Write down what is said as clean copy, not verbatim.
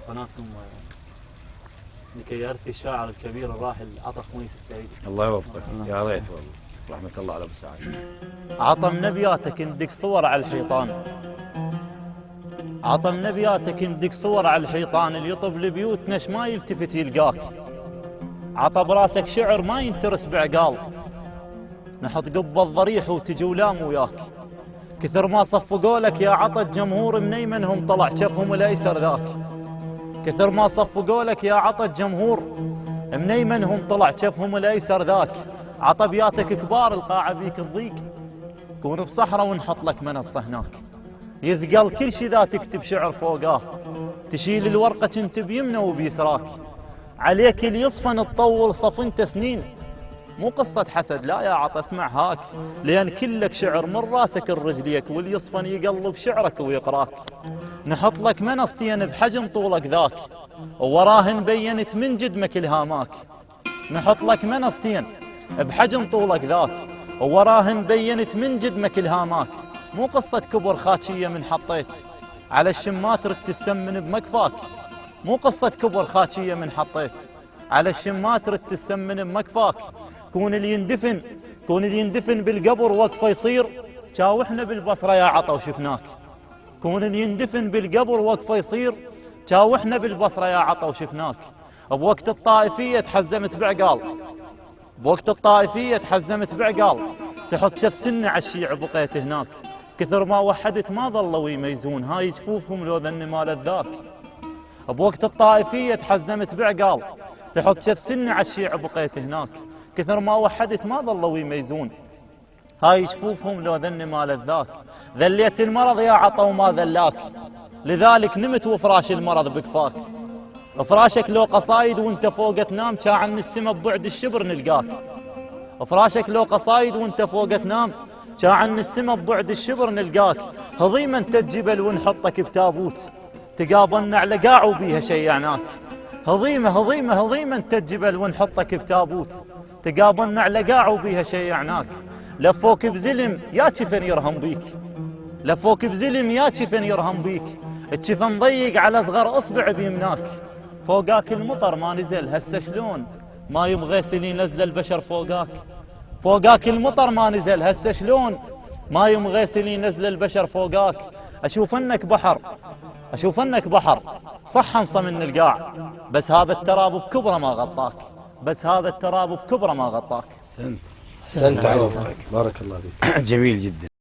قناتكم لكي يرثي الشاعر الكبير الراحل عطا خميس السعيدي. الله يوفقك. يا ريت والله. رحمة الله على ابو سعد. عطا من ابياتك ندق صور على الحيطان، عطا من ابياتك ندق صور على الحيطان، اللي يطب لبيوتنا ما يلتفت يلقاك. عطا براسك شعر ما ينترس بعقال، نحط قبة الضريح وتجي ولام وياك. كثر ما صفقوا لك يا عطا الجمهور من ايمنهم طلع شفهم الايسر ذاك. كثر ما صفقوا لك يا عطا الجمهور من ايمنهم طلع شفهم الايسر ذاك. عطا بياتك كبار القاعه بيك تضيق، كون بصحراء ونحط لك منصه هناك. يثقل كل شي ذا تكتب شعر فوقاه، تشيل الورقه كنت بيمنه وبيسراك. عليك اللي يصفن تطول صفنت سنين، مو قصة حسد لا يا عطا اسمع هاك، لأن كلك شعر من راسك الرجليك، واللي يصفن يقلب شعرك ويقراك. نحط لك منصتين بحجم طولك ذاك، ووراهن بينت من جدمك الهاماك. نحط لك منصتين بحجم طولك ذاك، ووراهن بينت من جدمك الهاماك. مو قصة كبر خاتشية من حطيت على الشمات رد تسمن بمكفاك. مو قصة كبر خاتشية من حطيت على الشمات رد تسمن بمكفاك. كون اللي يندفن بالقبر وقفه يصير، شاوحنا بالبصرة يا عطا وشفناك. كون اللي يندفن بالقبر وقفه يصير، شاوحنا بالبصرة يا عطا وشفناك. بوقت الطائفية تحزمت بعقال، بوقت الطائفية تحزمت بعقال، تحط شف سنة على الشيع بقيت هناك. كثر ما وحدت ما ظلوا يميزون، هاي جفوفهم لو ذن ما لذاك. بوقت الطائفية تحزمت بعقال، تحط شف سنة على الشيع بقيت هناك. كثر ما وحدت ما ظلوا يميزون، هاي جفوفهم لو ذن ما لذاك. ذليت المرض يا عطا وما ذلاك، لذلك نمت وفراش المرض بكفاك. فراشك لو قصايد وانت فوق تنام، كا عن السما ببعد الشبر نلقاك. فراشك لو قصايد وانت فوق تنام، كا عن السما ببعد الشبر نلقاك. هضيمة انت الجبل ونحطك بتابوت، تقابلنا على قاع وبيها شيعناك. هضيمة انت الجبل ونحطك بتابوت، تقابلنا على قاع وبيها شيعناك. لفوك بزلم يا شفن يرهم بيك، لفوك بزلم يا شفن يرهم بيك. الشفن ضيق على صغر اصبع بيمناك. فوقاك المطر ما نزل هسه شلون ما يبغى سنين نزل البشر فوقاك. فوقاك المطر ما نزل هسه شلون ما يبغى سنين نزل البشر فوقاك. اشوف انك بحر، اشوف انك بحر صح انصى من القاع، بس هذا التراب بكبره ما غطاك، بس هذا التراب بكبره ما غطاك. احسنت على وفقك. بارك الله فيك. جميل جدا.